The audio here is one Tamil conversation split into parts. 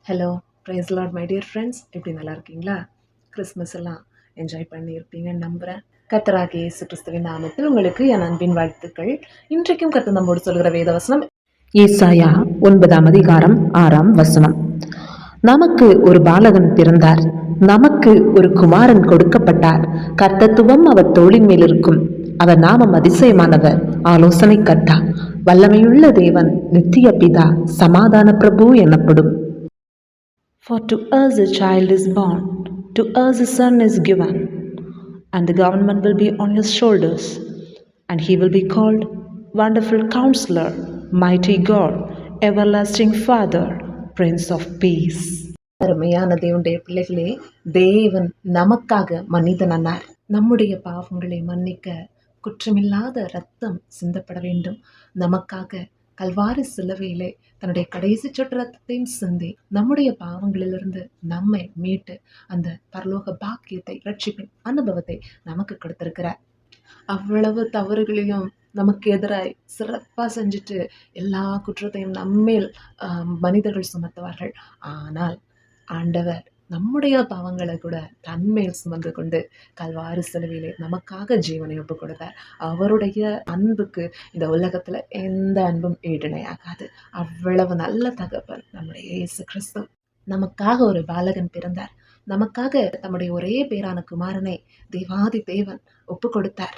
Hello, praise lord my dear friends. எப்படி நல்லா இருக்கீங்களா? கிறிஸ்மஸ் எல்லாம் என்ஜாய் பண்ணியிருப்பீங்கன்னு நம்புகிறேன். கர்த்தராகிய இயேசு கிறிஸ்துவின் நாமத்தில் உங்களுக்கு என் அன்பின் வாழ்த்துக்கள். இன்றைக்கும் கர்த்தர் நம்மோடு சொல்கிற வேதவசனம் ஏசாயா 9:6 நமக்கு ஒரு பாலகன் பிறந்தார், நமக்கு ஒரு குமாரன் கொடுக்கப்பட்டார். கர்த்தத்துவம் அவர் தோளின் மேல் இருக்கும். அவர் நாமம் அதிசயமானவர், ஆலோசனை கர்த்தா, வல்லமையுள்ள தேவன், நித்திய பிதா, சமாதான பிரபு எனப்படும். For to us a child is born, to us a son is given, and the government will be on his shoulders, and he will be called Wonderful Counselor, Mighty God, Everlasting Father, Prince of Peace. அருமையான தேவனுடைய பிள்ளைகளே, தேவன் நமக்காக மனிதனானார். நம்முடைய பாவங்களை மன்னிக்க குற்றமில்லாத இரத்தம் சிந்தப்பட வேண்டும். நமக்காக கல்வாரி சிலுவையிலே தன்னுடைய கடைசி சொட்டு ரத்தத்தையும் சிந்தி நம்முடைய பாவங்களிலிருந்து நம்மை மீட்டு அந்த பரலோக பாக்கியத்தை, ரட்சிப்பின் அனுபவத்தை நமக்கு கொடுத்திருக்கிறார். அவ்வளவு தவறுகளையும் நமக்கு எதிராய் சிறப்பாக செஞ்சுட்டு எல்லா குற்றத்தையும் நம்மேல் மனிதர்கள் சுமத்துவார்கள். ஆனால் ஆண்டவர் நம்முடைய பாவங்களை கூட தன்மேல் சுமந்து கொண்டு கல்வாரி சிலுவையிலே நமக்காக ஜீவனை ஒப்பு கொடுத்தார். அவருடைய அன்புக்கு இந்த உலகத்தில் எந்த அன்பும் ஈடிணையாகாது. அவ்வளவு நல்ல தகப்பன் நம்முடைய இயேசு கிறிஸ்து. நமக்காக ஒரு பாலகன் பிறந்தார். நமக்காக தம்முடைய ஒரே பேரான குமாரனை தேவாதி தேவன் ஒப்பு கொடுத்தார்.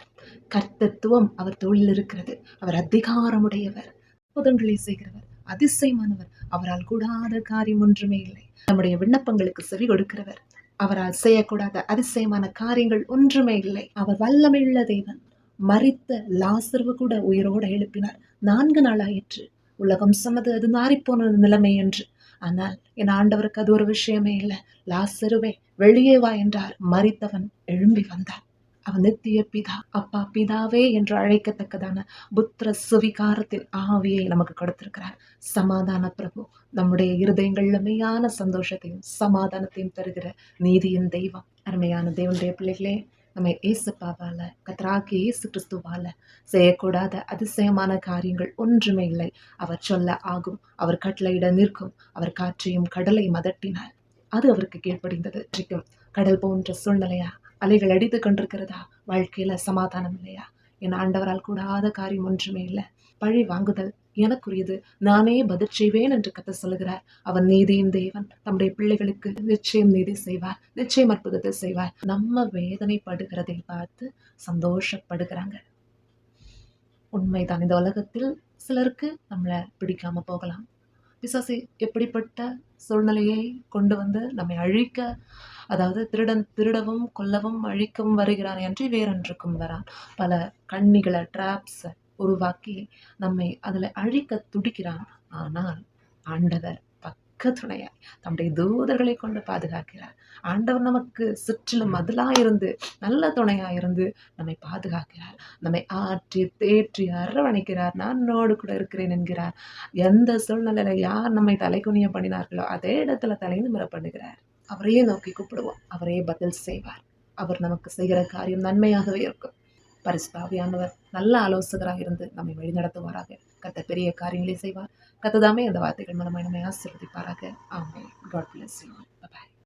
கர்த்தத்துவம் அவர் தோளில் இருக்கிறது. அவர் அதிகாரமுடையவர், அற்புதங்களை செய்கிறவர், அதிசயமானவர். அவரால் கூடாத காரியம் ஒன்றுமே இல்லை. நம்முடைய விண்ணப்பங்களுக்கு செவி கொடுக்கிறவர். அவரால் செய்யக்கூடாத அதிசயமான காரியங்கள் ஒன்றுமே இல்லை. அவர் வல்லமையுள்ள தேவன். மரித்த லாசர்வு கூட உயிரோடு எழுப்பினார். 4 நாள் ஆயிற்று. உலகம் சொன்னது அது மாறிப்போன நிலைமை என்று. ஆனால் என் ஆண்டவருக்கு அது ஒரு விஷயமே இல்லை. லாசருவே வெளியே வா என்றார். மரித்தவன் எழும்பி வந்தார். அவன் நித்திய பிதா, அப்பா பிதாவே என்று அழைக்கத்தக்கதான புத்திர சுவிகாரத்தின் ஆவியை நமக்கு கொடுத்திருக்கிறார். சமாதான பிரபு, நம்முடைய இருதயங்கள்ல மெய்யான சந்தோஷத்தையும் சமாதானத்தையும் தருகிற நீதியின் தெய்வம். அருமையான தேவனுடைய பிள்ளைகளே, நம்ம ஏசப்பாவால, கர்த்தராகிய இயேசு கிறிஸ்துவால செய்யக்கூடாத அதிசயமான காரியங்கள் ஒன்றுமே இல்லை. அவர் சொல்ல ஆகும், அவர் கட்டளையிட நிற்கும். அவர் காற்றையும் கடலை மதட்டினார், அது அவருக்கு கீழ்ப்படிந்தது. கடல் போன்ற சூழ்நிலையா, அலைகள் அடித்து கொண்டிருக்கிறதா, வாழ்க்கையில சமாதானம் இல்லையா? என் ஆண்டவரால் கூடாத காரியம் ஒன்றுமே இல்லை. பழி வாங்குதல் எனக்குரியது, நானே பதில் செய்வேன் என்று கர்த்தர் சொல்லுகிறார். அவன் நீதியின் தேவன். தம்முடைய பிள்ளைகளுக்கு நிச்சயம் நீதி செய்வார், நிச்சயம் அற்புதத்தை செய்வார். நம்ம வேதனைப்படுகிறதை பார்த்து சந்தோஷப்படுகிறாங்க. உண்மைதான். இந்த உலகத்தில் சிலருக்கு நம்மளை பிடிக்காம போகலாம். பிசாசு எப்படிப்பட்ட சூழ்நிலையை கொண்டு வந்து நம்மை அழிக்க, அதாவது திருடன் திருடவும் கொல்லவும் அழிக்கவும் வருகிறான் என்று வேறொன்றுக்கும் வரான். பல கண்ணிகளை, ட்ராப்ஸை உருவாக்கி நம்மை அதில் அழிக்க துடிக்கிறான். ஆனால் ஆண்டவர் பக்க துணையாய் தம்முடைய தூதர்களை கொண்டு பாதுகாக்கிறார். ஆண்டவர் நமக்கு சுற்றிலும் மதிலாயிருந்து, நல்ல துணையாயிருந்து நம்மை பாதுகாக்கிறார். நம்மை ஆற்றி தேற்றி அரவணைக்கிறார். நான் உன்னோடு கூட இருக்கிறேன் என்கிறார். எந்த சூழ்நிலையில யார் நம்மை தலைகுனிய பண்ணினார்களோ அதே இடத்துல தலைநிமிர பண்ணுகிறார். அவரையே நோக்கி கூப்பிடுவோம், அவரே பதில் செய்வார். அவர் நமக்கு செய்கிற காரியம் நன்மையாகவே இருக்கும். பரிசுத்தாவியானவர் நல்ல ஆலோசகராக இருந்து நம்மை வழிநடத்துவாராக. கர்த்தர் பெரிய காரியங்களை செய்வார். கர்த்தர் தாமே அந்த வார்த்தைகள் மூலமாக நம்மை ஆசீர்வதிப்பாராக. ஆமென். God bless you. Bye bye.